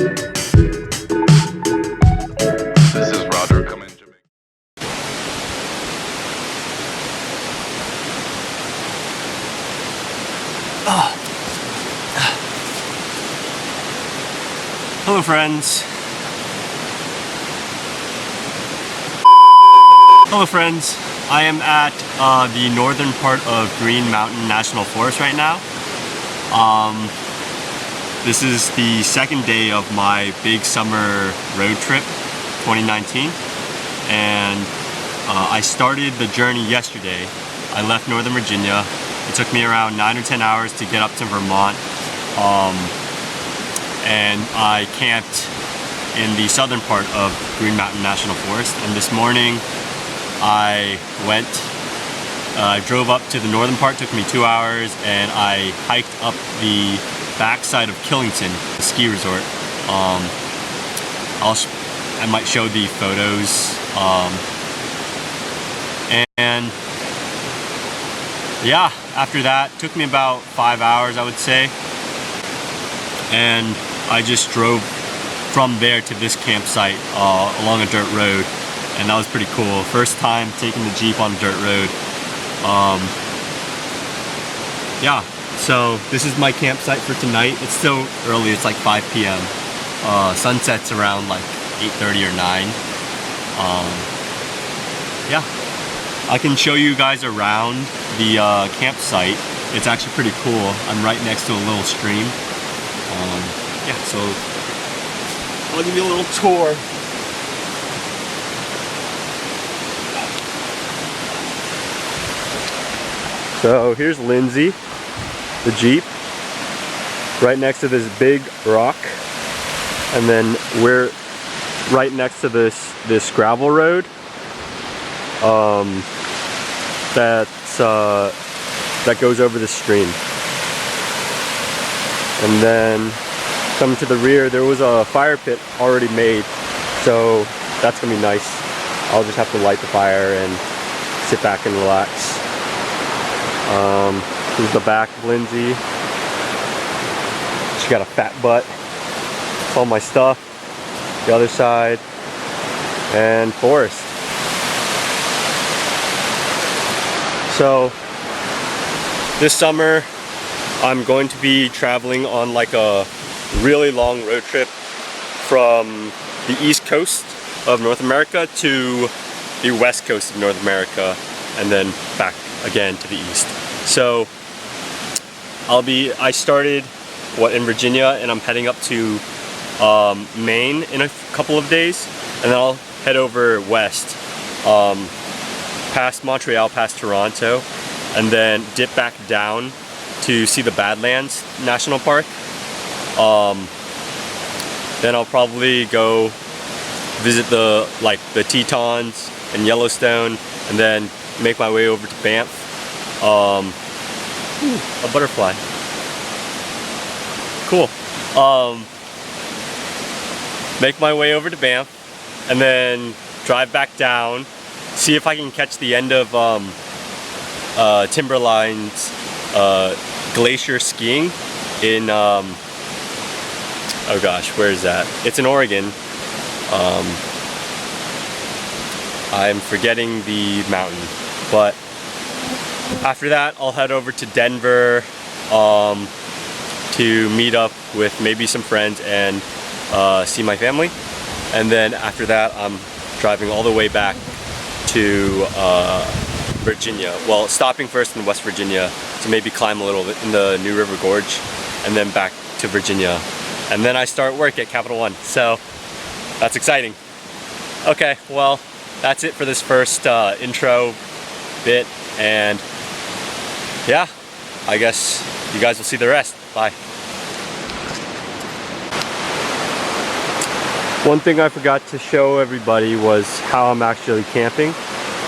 This is Roger coming to Jamaica. Hello friends. Hello friends. I am at the northern part of Green Mountain National Forest right now. This is the second day of my big summer road trip 2019, and I started the journey yesterday. I left Northern Virginia. It took me around 9 or 10 hours to get up to Vermont, and I camped in the southern part of Green Mountain National Forest. And this morning I drove up to the northern part. Took me 2 hours, and I hiked up the backside of Killington, the ski resort. I might show the photos, and yeah, after that took me about 5 hours, I would say, and I just drove from there to this campsite along a dirt road, and that was pretty cool. First time taking the Jeep on a dirt road. Yeah, so this is my campsite for tonight. It's still early, it's like 5 p.m. Sunset's around like 8:30 or 9. Yeah, I can show you guys around the campsite. It's actually pretty cool. I'm right next to a little stream. Yeah, so I'll give you a little tour. So here's Lindsay, the Jeep, right next to this big rock, and then we're right next to this gravel road that goes over the stream. And then coming to the rear, there was a fire pit already made, so that's gonna be nice. I'll just have to light the fire and sit back and relax. Here's the back of Lindsay. She got a fat butt. All my stuff. The other side. And Forest. So this summer I'm going to be traveling on like a really long road trip from the east coast of North America to the west coast of North America, and then back again to the east. So I started in Virginia, and I'm heading up to Maine in a couple of days, and then I'll head over west, past Montreal, past Toronto, and then dip back down to see the Badlands National Park. Then I'll probably go visit the Tetons and Yellowstone, and then make my way over to Banff. A butterfly. Cool. Make my way over to Banff, and then drive back down, see if I can catch the end of Timberline's glacier skiing in oh gosh, where is that? It's in Oregon. I'm forgetting the mountain, but after that I'll head over to Denver to meet up with maybe some friends and see my family, and then after that I'm driving all the way back to Virginia. Well, stopping first in West Virginia to maybe climb a little bit in the New River Gorge, and then back to Virginia, and then I start work at Capital One. So that's exciting. Okay, well, that's it for this first intro bit, and yeah, I guess you guys will see the rest. Bye. One thing I forgot to show everybody was how I'm actually camping.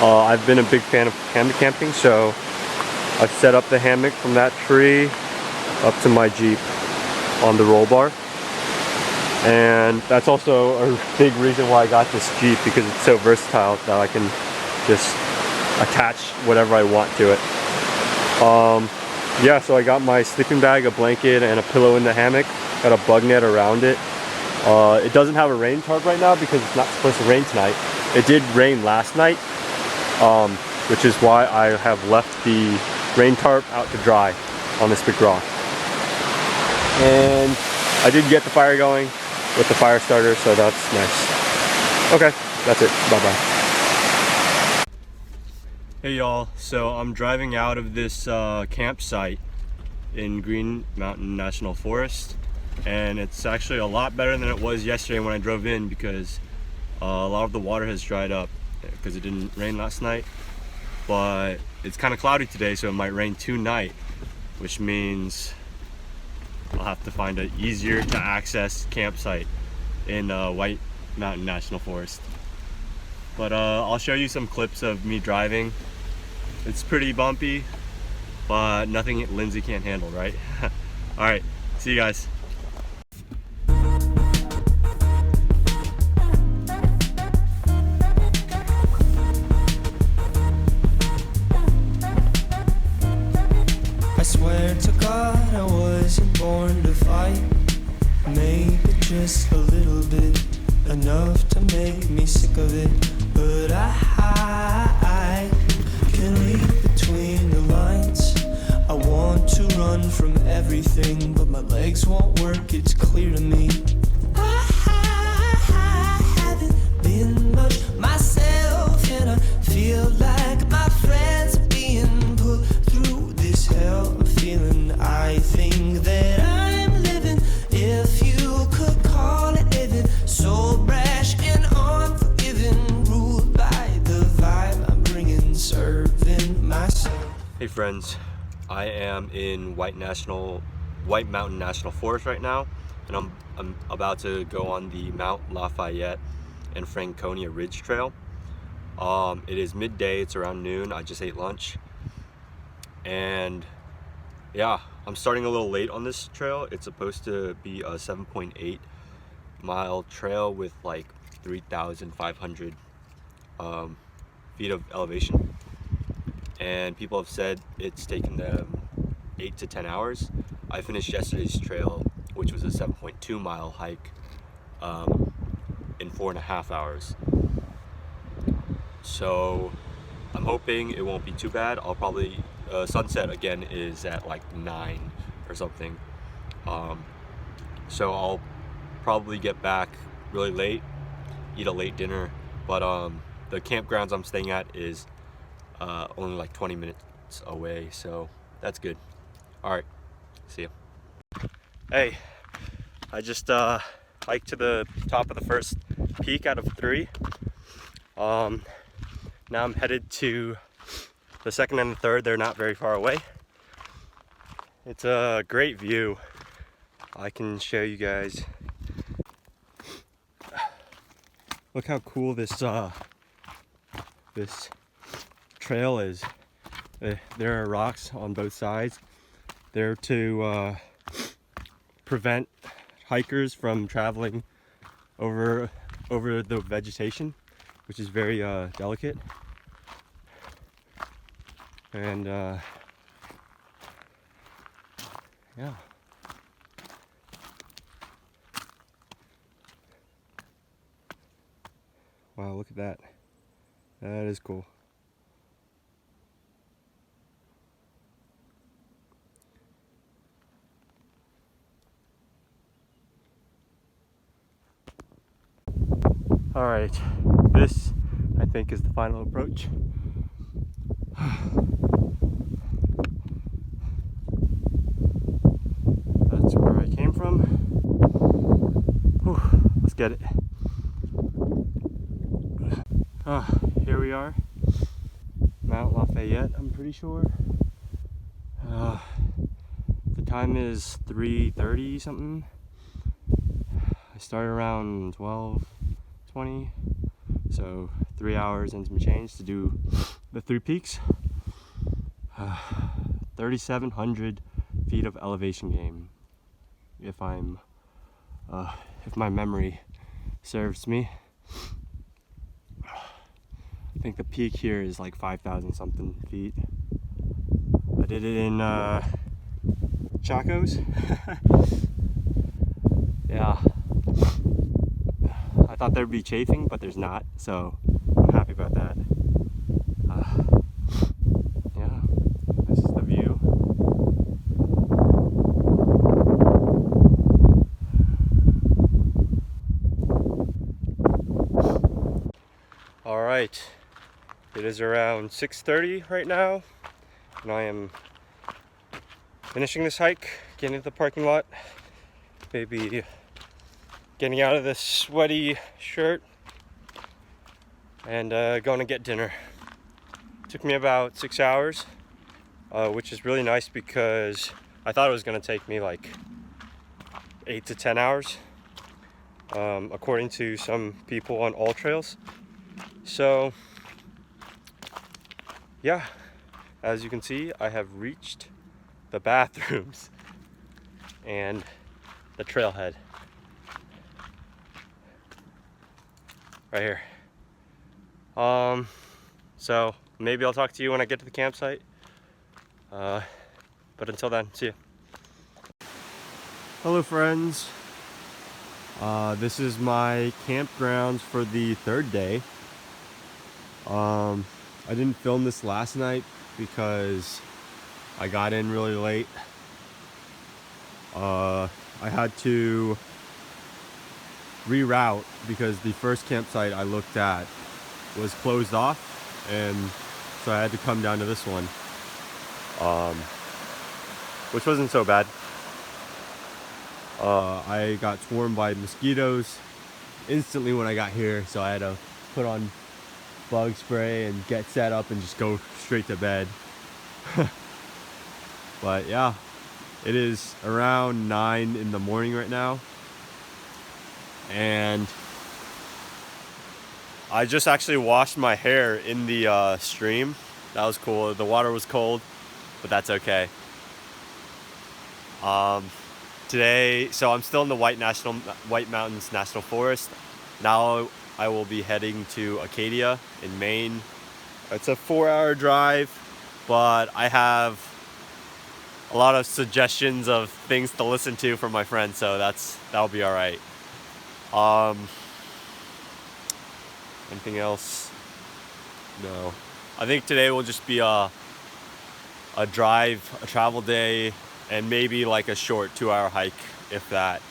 I've been a big fan of hammock camping, so I've set up the hammock from that tree up to my Jeep on the roll bar. And that's also a big reason why I got this Jeep, because it's so versatile that I can just attach whatever I want to it. Yeah, so I got my sleeping bag, a blanket, and a pillow in the hammock. Got a bug net around it. It doesn't have a rain tarp right now because it's not supposed to rain tonight. It did rain last night, which is why I have left the rain tarp out to dry on this big rock. And I did get the fire going with the fire starter, so that's nice. Okay, that's it. Bye-bye. Hey y'all, so I'm driving out of this campsite in Green Mountain National Forest, and it's actually a lot better than it was yesterday when I drove in because a lot of the water has dried up because it didn't rain last night. But it's kind of cloudy today, so it might rain tonight, which means I'll have to find an easier to access campsite in White Mountain National Forest. But I'll show you some clips of me driving. It's pretty bumpy, but nothing Lindsay can't handle, right? All right, see you guys. I swear to God I wasn't born to fight. Maybe just a little bit, enough to make me sick of it. But I can read between the lines. I want to run from everything, but my legs won't work, it's clear to me. I haven't been much myself, and I feel like my friends are being put through this hell. I'm feeling, I think that I'm living, if you could call it living, so brash and unforgiving, ruled by the vibe I'm bringing, serving myself. Hey friends, I am in White Mountain National Forest right now, and I'm about to go on the Mount Lafayette and Franconia Ridge Trail. It is midday, it's around noon, I just ate lunch. And yeah, I'm starting a little late on this trail. It's supposed to be a 7.8 mile trail with like 3,500 feet of elevation. And people have said it's taken them 8 to 10 hours. I finished yesterday's trail, which was a 7.2 mile hike, in 4.5 hours. So I'm hoping it won't be too bad. I'll probably, sunset again is at like 9 or something. So I'll probably get back really late, eat a late dinner, but the campgrounds I'm staying at is only like 20 minutes away, so that's good. All right, see ya. Hey, I just hiked to the top of the first peak out of 3. Now I'm headed to the second and the third. They're not very far away. It's a great view. I can show you guys. Look how cool this trail is. There are rocks on both sides. They're to prevent hikers from traveling over the vegetation, which is very delicate. And yeah. Wow, look at that. That is cool. All right, this I think is the final approach. That's where I came from. Whew, let's get it. Here we are, Mount Lafayette, I'm pretty sure. The time is 3:30 something. I started around 12:20, so 3 hours and some change to do the 3 peaks. 3,700 feet of elevation gain, if my memory serves me. I think the peak here is like 5,000 something feet. I did it in Chacos. Yeah. I thought there'd be chafing, but there's not, so I'm happy about that. Yeah, this is the view. All right, it is around 6:30 right now, and I am finishing this hike, getting to the parking lot, maybe getting out of this sweaty shirt, and going to get dinner. Took me about 6 hours, which is really nice because I thought it was going to take me like 8 to 10 hours, according to some people on All Trails. So yeah, as you can see, I have reached the bathrooms and the trailhead right here. So maybe I'll talk to you when I get to the campsite. But until then, see you. Hello friends. This is my campgrounds for the third day. I didn't film this last night because I got in really late. I had to reroute because the first campsite I looked at was closed off, and so I had to come down to this one, which wasn't so bad. I got swarmed by mosquitoes instantly when I got here, so I had to put on bug spray and get set up and just go straight to bed. But yeah, it is around 9 in the morning right now, and I just actually washed my hair in the stream. That was cool. The water was cold, but that's okay. Today, so I'm still in the White Mountains National Forest. Now I will be heading to Acadia in Maine. It's a 4-hour drive, but I have a lot of suggestions of things to listen to from my friends, so that'll be all right. Anything else? No. I think today will just be a travel day, and maybe like a short 2-hour hike, if that.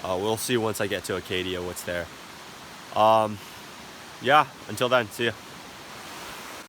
We'll see once I get to Acadia what's there. Yeah, until then, see ya.